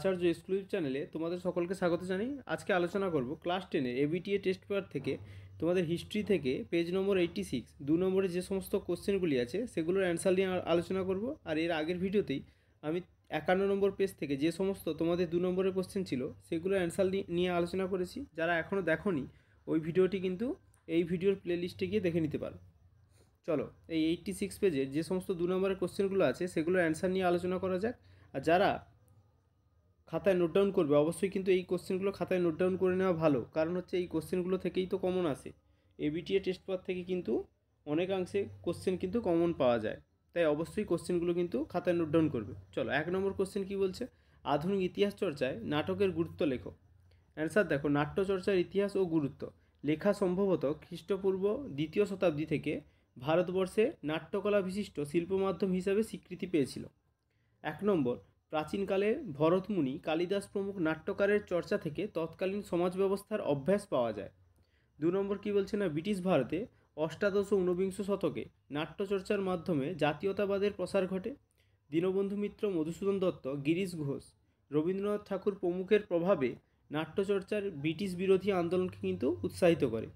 আচার্য exclusive চ্যানেলে তোমাদের সকলকে স্বাগত জানাই। আজকে আলোচনা করব ক্লাস 10-এর এবিটিএ টেস্ট পেপার থেকে তোমাদের হিস্ট্রি থেকে পেজ নম্বর 86 নম্বরে যে সমস্ত কোশ্চেনগুলি আছে সেগুলোর অ্যান্সার নিয়ে আলোচনা করব। আর এর আগের ভিডিওতেই আমি 51 নম্বর পেজ থেকে যে সমস্ত তোমাদের 2 নম্বরের কোশ্চেন ছিল সেগুলোর অ্যান্সার নিয়ে আলোচনা করেছি। যারা এখনও দেখোনি ওই ভিডিওটি কিন্তু এই ভিডিওর প্লেলিস্টে গিয়ে দেখে নিতে পারো। চলো এই 86 পেজের যে সমস্ত 2 নম্বরের কোশ্চেনগুলো আছে সেগুলোর অ্যান্সার নিয়ে আলোচনা করা যাক। আর যারা খাতায় নোট ডাউন করবে অবশ্যই কিন্তু এই কোশ্চেনগুলো খাতায় নোট ডাউন করে নেওয়া ভালো, কারণ হচ্ছে এই কোশ্চেনগুলো থেকেই তো কমন আসে। এবিটিএ টেস্ট পেপার থেকে কিন্তু অনেকাংশে কোশ্চেন কিন্তু কমন পাওয়া যায়, তাই অবশ্যই কোশ্চেনগুলো কিন্তু খাতায় নোট ডাউন করবে। চলো 1 নম্বর কোশ্চেন কী বলছে, আধুনিক ইতিহাস চর্চায় নাটকের গুরুত্ব লেখো। অ্যান্সার দেখো, নাট্যচর্চার ইতিহাস ও গুরুত্ব। লেখা সম্ভবত খ্রিস্টপূর্ব 2য় শতাব্দী থেকে ভারতবর্ষে নাট্যকলা বিশিষ্ট শিল্প মাধ্যম হিসাবে স্বীকৃতি পেয়েছিল। 1 নম্বর, প্রাচীনকালে ভরতমুনি, কালিদাস প্রমুখ নাট্যকারের চর্চা থেকে তৎকালীন সমাজ ব্যবস্থার অভ্যাস পাওয়া যায়। 2 নম্বর কী বলছে না, ব্রিটিশ ভারতে অষ্টাদশ ও ঊনবিংশ শতকে নাট্যচর্চার মাধ্যমে জাতীয়তাবাদের প্রসার ঘটে। দীনবন্ধু মিত্র, মধুসূদন দত্ত, গিরিশ ঘোষ, রবীন্দ্রনাথ ঠাকুর প্রমুখের প্রভাবে নাট্যচর্চার ব্রিটিশ বিরোধী আন্দোলনকে কিন্তু উৎসাহিত করে।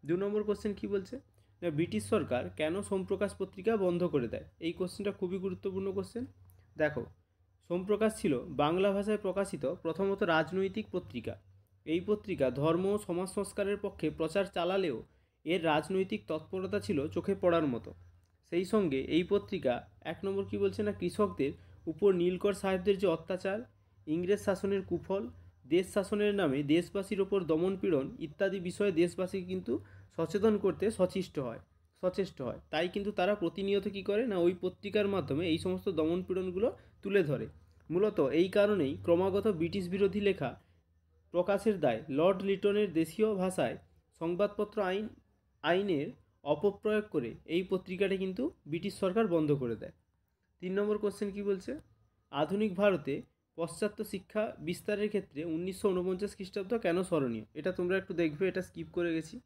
2 নম্বর কোশ্চেন কী বলছে না, ব্রিটিশ সরকার কেন সোমপ্রকাশ পত্রিকা বন্ধ করে দেয়। এই কোশ্চেনটা খুবই গুরুত্বপূর্ণ কোশ্চেন। দেখো, সোমপ্রকাশ ছিল বাংলা ভাষায় প্রকাশিত প্রথমত রাজনৈতিক পত্রিকা। এই পত্রিকা ধর্ম ও সমাজ সংস্কারের পক্ষে প্রচার চালালেও এর রাজনৈতিক তৎপরতা ছিল চোখে পড়ার মতো। সেই সঙ্গে এই পত্রিকা 1 নম্বর কী বলছে না, কৃষকদের উপর নীলকর সাহেবদের যে অত্যাচার, ইংরেজ শাসনের কুফল, দেশ শাসনের নামে দেশবাসীর ওপর দমনপীড়ন ইত্যাদি বিষয়ে দেশবাসীকে কিন্তু সচেতন করতে সচেষ্ট হয়। তাই কিন্তু তারা প্রতিনিয়ত কী করে না, ওই পত্রিকার মাধ্যমে এই সমস্ত দমনপীড়নগুলো তুলে ধরে। মূলত এই কারণেই ক্রমাগত ব্রিটিশ বিরোধী লেখা প্রকাশের দায় লর্ড লিটনের দেশীয় ভাষায় সংবাদপত্র আইনের অপপ্রয়োগ করে এই পত্রিকাটি কিন্তু ব্রিটিশ সরকার বন্ধ করে দেয়। 3 নম্বর কোশ্চেন কী বলছে, আধুনিক ভারতে পাশ্চাত্য শিক্ষা বিস্তারের ক্ষেত্রে 1949 খ্রিস্টাব্দ কেন স্মরণীয়। এটা তোমরা একটু দেখবে, এটা স্কিপ করে গেছি।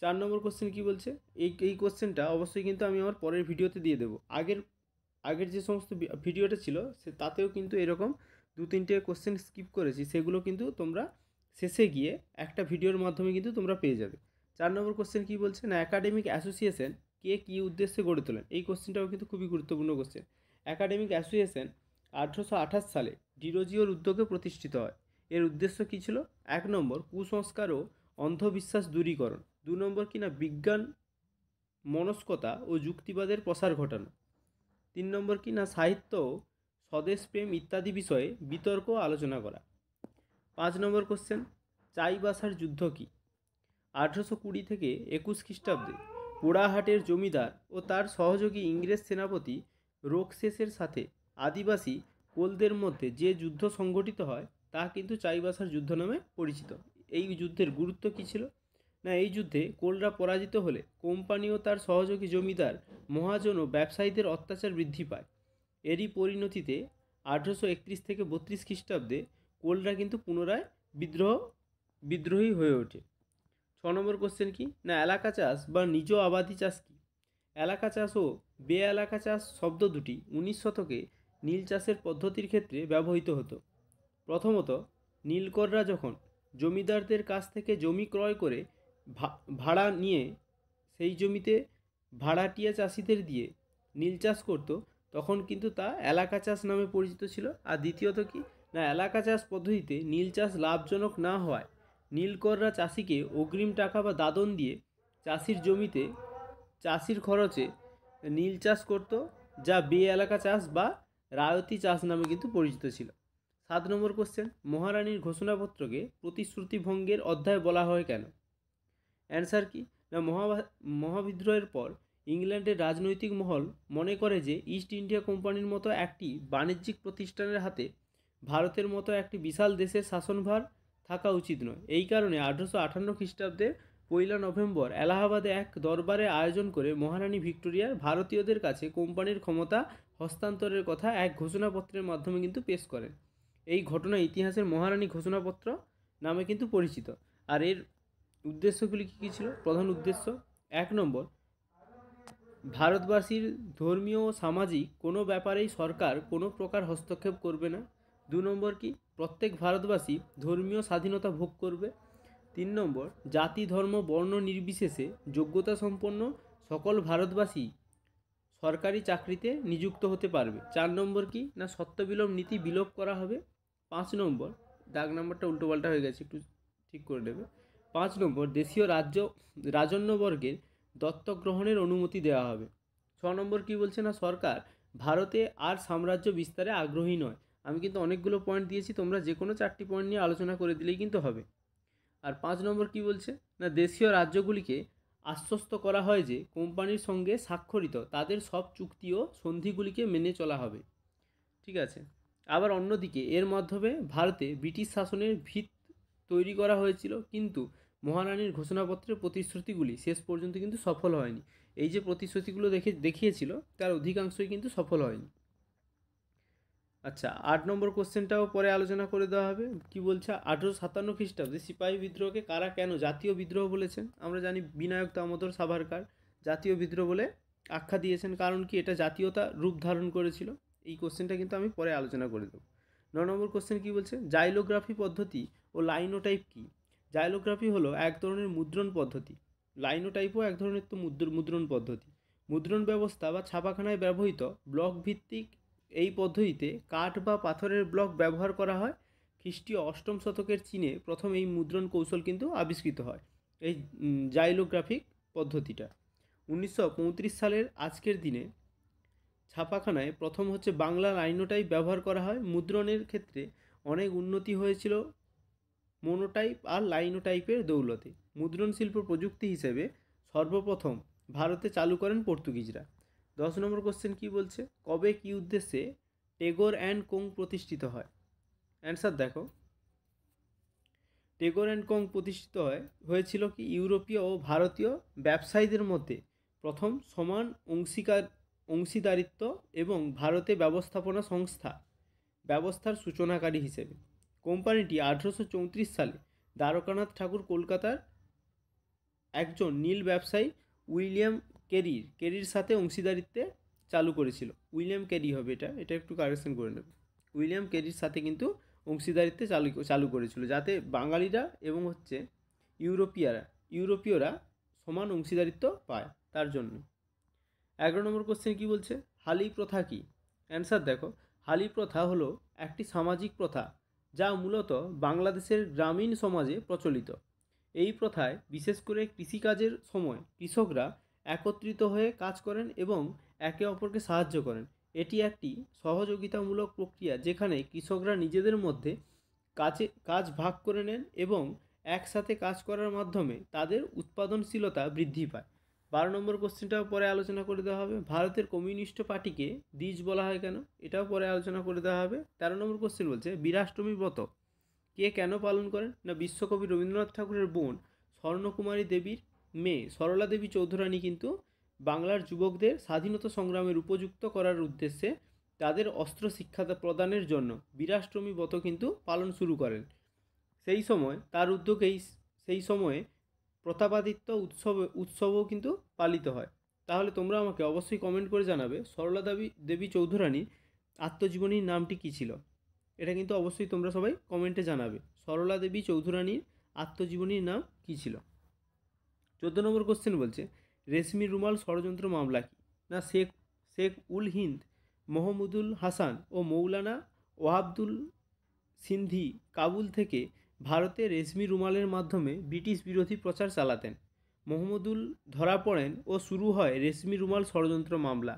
4 নম্বর কোশ্চেন কী বলছে, এই কোশ্চেনটা অবশ্যই কিন্তু আমি আমার পরের ভিডিওতে দিয়ে দেবো। আগের যে সমস্ত ভিডিওটা ছিল তাতেও কিন্তু এরকম 2-3টে কোশ্চেন স্কিপ করেছি, সেগুলো কিন্তু তোমরা শেষে গিয়ে একটা ভিডিওর মাধ্যমে কিন্তু তোমরা পেয়ে যাবে। 4 নম্বর কোশ্চেন কী বলছে না, একাডেমিক অ্যাসোসিয়েশন কে কী উদ্দেশ্যে গড়ে তোলেন। এই কোশ্চেনটাও কিন্তু খুবই গুরুত্বপূর্ণ কোশ্চেন। একাডেমিক অ্যাসোসিয়েশন 1828 সালে ডিরোজিওর উদ্যোগে প্রতিষ্ঠিত হয়। এর উদ্দেশ্য কী ছিল, 1 নম্বর কুসংস্কার ও অন্ধবিশ্বাস দূরীকরণ। 2 নম্বর কিনা বিজ্ঞান মনস্কতা ও যুক্তিবাদের প্রসার ঘটানো। 3 নম্বর কিনা সাহিত্য, স্বদেশপ্রেম ইত্যাদি বিষয়ে বিতর্ক আলোচনা করা। 5 নম্বর কোশ্চেন, চাইবাসার যুদ্ধ কী। 1820 থেকে 21 খ্রিস্টাব্দে পোড়াহাটের জমিদার ও তার সহযোগী ইংরেজ সেনাপতি রোকসেসের সাথে আদিবাসী কোলদের মধ্যে যে যুদ্ধ সংঘটিত হয় তা কিন্তু চাইবাসার যুদ্ধ নামে পরিচিত। এই যুদ্ধের গুরুত্ব কী ছিল না, এই যুদ্ধে কোলরা পরাজিত হলে কোম্পানি ও তার সহযোগী জমিদার, মহাজন ও ব্যবসায়ীদের অত্যাচার বৃদ্ধি পায়। এরই পরিণতিতে 1831 থেকে 32 খ্রিস্টাব্দে কোলরা কিন্তু পুনরায় বিদ্রোহী হয়ে ওঠে। 6 নম্বর কোশ্চেন কি না, এলাকা চাষ বা নিজ আবাদি চাষ কী। এলাকা চাষ ও বে এলাকা চাষ শব্দ দুটি 19 শতকে নীল চাষের পদ্ধতির ক্ষেত্রে ব্যবহৃত হতো। প্রথমত, নীলকররা যখন জমিদারদের কাছ থেকে জমি ক্রয় করে ভাড়া নিয়ে সেই জমিতে ভাড়াটিয়া চাষিদের দিয়ে নীল চাষ করতো, তখন কিন্তু তা এলাকা চাষ নামে পরিচিত ছিল। আর দ্বিতীয়ত কি না, এলাকা চাষ পদ্ধতিতে নীল চাষ লাভজনক না হওয়ায় নীলকররা চাষিকে অগ্রিম টাকা বা দাদন দিয়ে চাষির জমিতে চাষির খরচে নীল চাষ করত, যা বে এলাকা চাষ বা রায়তি চাষ নামে কিন্তু পরিচিত ছিল। 7 নম্বর কোশ্চেন, মহারানীর ঘোষণাপত্রকে প্রতিশ্রুতি ভঙ্গের অধ্যায় বলা হয় কেন। অ্যান্সার কি না, মহাবিদ্রোহের পর ইংল্যান্ডের রাজনৈতিক মহল মনে করে যে ইস্ট ইন্ডিয়া কোম্পানির মতো একটি বাণিজ্যিক প্রতিষ্ঠানের হাতে ভারতের মতো একটি বিশাল দেশের শাসনভার থাকা উচিত নয়। এই কারণে 1858 খ্রিস্টাব্দের 1 নভেম্বর এলাহাবাদে এক দরবারে আয়োজন করে মহারানী ভিক্টোরিয়ার ভারতীয়দের কাছে কোম্পানির ক্ষমতা হস্তান্তরের কথা এক ঘোষণাপত্রের মাধ্যমে কিন্তু পেশ করেন। এই ঘটনা ইতিহাসের মহারানী ঘোষণাপত্র নামে কিন্তু পরিচিত। আর এর উদ্দেশ্যগুলি কী কী ছিল, প্রধান উদ্দেশ্য 1 নম্বর, ভারতবাসীর ধর্মীয় ও সামাজিক কোনো ব্যাপারেই সরকার কোনো প্রকার হস্তক্ষেপ করবে না। 2 নম্বর কি, প্রত্যেক ভারতবাসী ধর্মীয় স্বাধীনতা ভোগ করবে। 3 নম্বর, জাতি ধর্ম বর্ণ নির্বিশেষে যোগ্যতা সম্পন্ন সকল ভারতবাসী সরকারি চাকরিতে নিযুক্ত হতে পারবে। 4 নম্বর কি না, সত্যবিলোপ নীতি বিলোপ করা হবে। 5 নম্বর, দাগ নাম্বারটা উল্টোপাল্টা হয়ে গেছে, একটু ঠিক করে নেবে। 5 নম্বর, দেশীয় রাজন্যবর্গের দত্তক গ্রহণের অনুমতি দেওয়া হবে। 6 নম্বর কি বলছে না, সরকার ভারতে আর সাম্রাজ্য বিস্তারে আগ্রহী নয়। আমি কিন্তু অনেকগুলো পয়েন্ট দিয়েছি, তোমরা যে কোনো 4টি পয়েন্ট নিয়ে আলোচনা করে দিলেই কিন্তু হবে। আর 5 নম্বর কি বলছে না, দেশীয় রাজ্যগুলিকে আশ্বস্ত করা হয় যে কোম্পানির সঙ্গে স্বাক্ষরিত তাদের সব চুক্তি ও সন্ধিগুলিকে মেনে চলা হবে। ঠিক আছে। আবার অন্যদিকে এর মাধ্যমে ভারতে ব্রিটিশ শাসনের ভিত তৈরি করা হয়েছিল, কিন্তু মহারানীর ঘোষণাপত্রের প্রতিশ্রুতিগুলি শেষ পর্যন্ত কিন্তু সফল হয়নি। এই যে প্রতিশ্রুতিগুলো দেখিয়েছিল তার অধিকাংশই কিন্তু সফল হয়নি। আচ্ছা, 8 নম্বর কোশ্চেনটাও পরে আলোচনা করে দেওয়া হবে। কি বলছে, 1857 খ্রিস্টাব্দে সিপাহী বিদ্রোহকে কারা কেন জাতীয় বিদ্রোহ বলেছেন? আমরা জানি বিনায়ক দামোদর সাভারকার জাতীয় বিদ্রোহ বলে আখ্যা দিয়েছেন, কারণ কি এটা জাতীয়তা রূপ ধারণ করেছিল। এই কোশ্চেনটা কিন্তু আমি পরে আলোচনা করে দেবো। 9 নম্বর কোশ্চেন কি বলছে, জাইলোগ্রাফি পদ্ধতি ও লাইনোটাইপ কি? জাইলোগ্রাফি হলো এক ধরনের মুদ্রণ পদ্ধতি, লাইনোটাইপও এক ধরনের তো মুদ্রণ পদ্ধতি। মুদ্রণ ব্যবস্থা বা ছাপাখানায় ব্যবহৃত ব্লক ভিত্তিক এই পদ্ধতিতে কাঠ বা পাথরের ব্লক ব্যবহার করা হয়। খ্রিস্টীয় 8ম শতকের চীনে প্রথম এই মুদ্রণ কৌশল কিন্তু আবিষ্কৃত হয়, এই জাইলোগ্রাফিক পদ্ধতিটা। 1935 সালের আজকের দিনে ছাপাখানায় প্রথম হচ্ছে বাংলা লাইনোটাইপ ব্যবহার করা হয়। মুদ্রণের ক্ষেত্রে অনেক উন্নতি হয়েছিল মোনোটাইপ আর লাইনোটাইপের দৌলতে। মুদ্রণ শিল্প প্রযুক্তি হিসেবে সর্বপ্রথম ভারতে চালু করেন পর্তুগিজরা। 10 নম্বর কোশ্চেন কি বলছে, কবে কি উদ্দেশ্যে টেগোর অ্যান্ড কোং প্রতিষ্ঠিত হয়? অ্যান্সার দেখো, টেগোর অ্যান্ড কোং প্রতিষ্ঠিত হয়েছিল কি ইউরোপীয় ও ভারতীয় ব্যবসায়ীদের মধ্যে প্রথম সমান অংশীদারিত্ব এবং ভারতে ব্যবস্থাপনা সংস্থা ব্যবস্থার সূচনাকারী হিসেবে। কোম্পানিটি 1834 সালে দ্বারকানাথ ঠাকুর কলকাতার একজন নীল ব্যবসায়ী উইলিয়াম কেরির সাথে অংশীদারিত্বে চালু করেছিল। উইলিয়াম কেরি হবে, এটা একটু কারেকশন করে নেবে। উইলিয়াম কেরির সাথে কিন্তু অংশীদারিত্বে চালু করেছিল, যাতে বাঙালিরা এবং হচ্ছে ইউরোপীয়রা সমান অংশীদারিত্ব পায়, তার জন্য। 11 নম্বর কোশ্চেন কি বলছে, হালি প্রথা কি? অ্যান্সার দেখো, হালি প্রথা হলো একটি সামাজিক প্রথা যা মূলত বাংলাদেশের গ্রামীণ সমাজে প্রচলিত। এই প্রথায় বিশেষ করে কৃষিকাজের সময় কৃষকরা একত্রিত হয়ে কাজ করেন এবং একে অপরকে সাহায্য করেন। এটি একটি সহযোগিতামূলক প্রক্রিয়া যেখানে কৃষকরা নিজেদের মধ্যে কাজ ভাগ করে নেন এবং একসাথে কাজ করার মাধ্যমে তাদের উৎপাদনশীলতা বৃদ্ধি পায়। 12 নম্বর কোশ্চেনটাও পরে আলোচনা করে দেওয়া হবে। ভারতের কমিউনিস্ট পার্টিকে দ্বিজ বলা হয় কেন? এটাও পরে আলোচনা করে দেওয়া হবে। 13 নম্বর কোশ্চেন বলছে, বীরাষ্টমী ব্রত কে কেন পালন করেন? না, বিশ্বকবি রবীন্দ্রনাথ ঠাকুরের বোন স্বর্ণকুমারী দেবীর মেয়ে সরলা দেবী চৌধুরানী কিন্তু বাংলার যুবকদের স্বাধীনতা সংগ্রামের উপযুক্ত করার উদ্দেশ্যে তাদের অস্ত্র শিক্ষা প্রদানের জন্য বীরাষ্টমী ব্রত কিন্তু পালন শুরু করেন। সেই সময় তার উদ্যোগেই সেই সময়ে প্রতাপাদিত্য উৎসবও কিন্তু পালিত হয়। তাহলে তোমরা আমাকে অবশ্যই কমেন্ট করে জানাবে সরলা দেবী চৌধুরানীর আত্মজীবনীর নামটি কী ছিল। এটা কিন্তু অবশ্যই তোমরা সবাই কমেন্টে জানাবে সরলা দেবী চৌধুরানীর আত্মজীবনীর নাম কী ছিল। 14 নম্বর কোশ্চেন বলছে, রেশমি রুমাল ষড়যন্ত্র মামলা কি? না, শেখ উল হিন্দ মোহাম্মদুল হাসান ও মৌলানা ওয়াহাবুল সিন্ধি কাবুল থেকে ভারতে রেশমি রুমালের মাধ্যমে ব্রিটিশ বিরোধী প্রচার চালাতেন। মোহাম্মদুল ধরা পড়েন ও শুরু হয় রেশমি রুমাল ষড়যন্ত্র মামলা।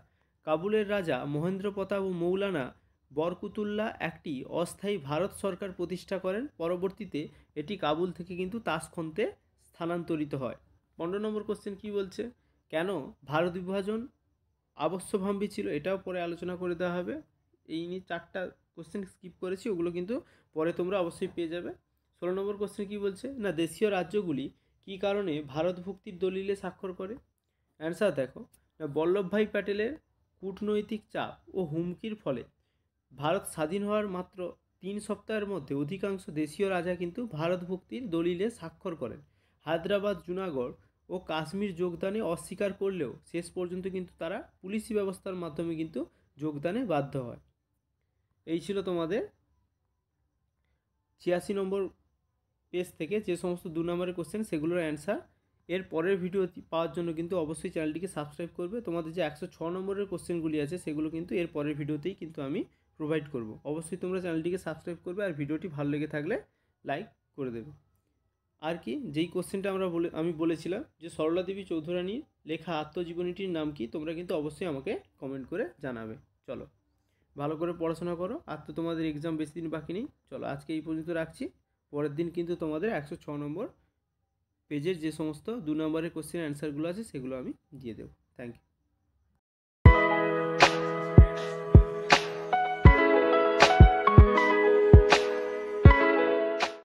কাবুলের রাজা মহেন্দ্র প্রতাপ ও মৌলানা বরকুতুল্লাহ একটি অস্থায়ী ভারত সরকার প্রতিষ্ঠা করেন। পরবর্তীতে এটি কাবুল থেকে কিন্তু তাশখন্দে স্থানান্তরিত হয়। 15 নম্বর কোশ্চেন কি বলছে, কেন ভারত বিভাজন আবশ্যভাম্বী ছিল? এটাও পরে আলোচনা করে দেওয়া হবে। এই নিয়ে 4টা কোশ্চেন স্কিপ করেছি, ওগুলো কিন্তু পরে তোমরা অবশ্যই পেয়ে যাবে। 16 নম্বর কোশ্চেন কি বলছে, না দেশীয় রাজ্যগুলি কী কারণে ভারত ভুক্তির দলিলে স্বাক্ষর করে? অ্যান্সার দেখো, না বল্লভভাই প্যাটেলের কূটনৈতিক চাপ ও হুমকির ফলে ভারত স্বাধীন হওয়ার মাত্র 3 সপ্তাহের মধ্যে অধিকাংশ দেশীয় রাজা কিন্তু ভারত ভুক্তির দলিলে স্বাক্ষর করেন। হায়দ্রাবাদ, জুনাগড় ও কাশ্মীর যোগদানে অস্বীকার করলেও শেষ পর্যন্ত কিন্তু তারা পুলিশি ব্যবস্থার মাধ্যমে কিন্তু যোগদানে বাধ্য হয়। এই ছিল তোমাদের 86 নম্বর পেজ থেকে যে সমস্ত 2 নম্বরের কোশ্চেন সেগুলোর অ্যান্সার এর পরের ভিডিও পাওয়ার জন্য কিন্তু অবশ্যই চ্যানেলটিকে সাবস্ক্রাইব করবে। তোমাদের যে 106 নম্বরের কোশ্চেনগুলি আছে সেগুলো কিন্তু এর পরের ভিডিওতেই কিন্তু আমি প্রোভাইড করব। অবশ্যই তোমরা চ্যানেলটিকে সাবস্ক্রাইব করবে আর ভিডিওটি ভালো লেগে থাকলে লাইক করে দেবে। আর কি, যেই কোশ্চেনটা আমি বলেছিলাম যে সরলা দেবী চৌধুরানীর লেখা আত্মজীবনীটির নাম কি, তোমরা কিন্তু অবশ্যই আমাকে কমেন্ট করে জানাবে। চলো ভালো করে পড়াশোনা করো, আর তো তোমাদের এক্সাম বেশি দিন বাকি নেই। চলো আজকে এই পর্যন্ত রাখছি। পরের দিন কিন্তু তোমাদের 106 নম্বর পেজের যে সমস্ত 2 নম্বরের কোশ্চেন অ্যান্সারগুলো আছে সেগুলো আমি দিয়ে দেবো। Thank you.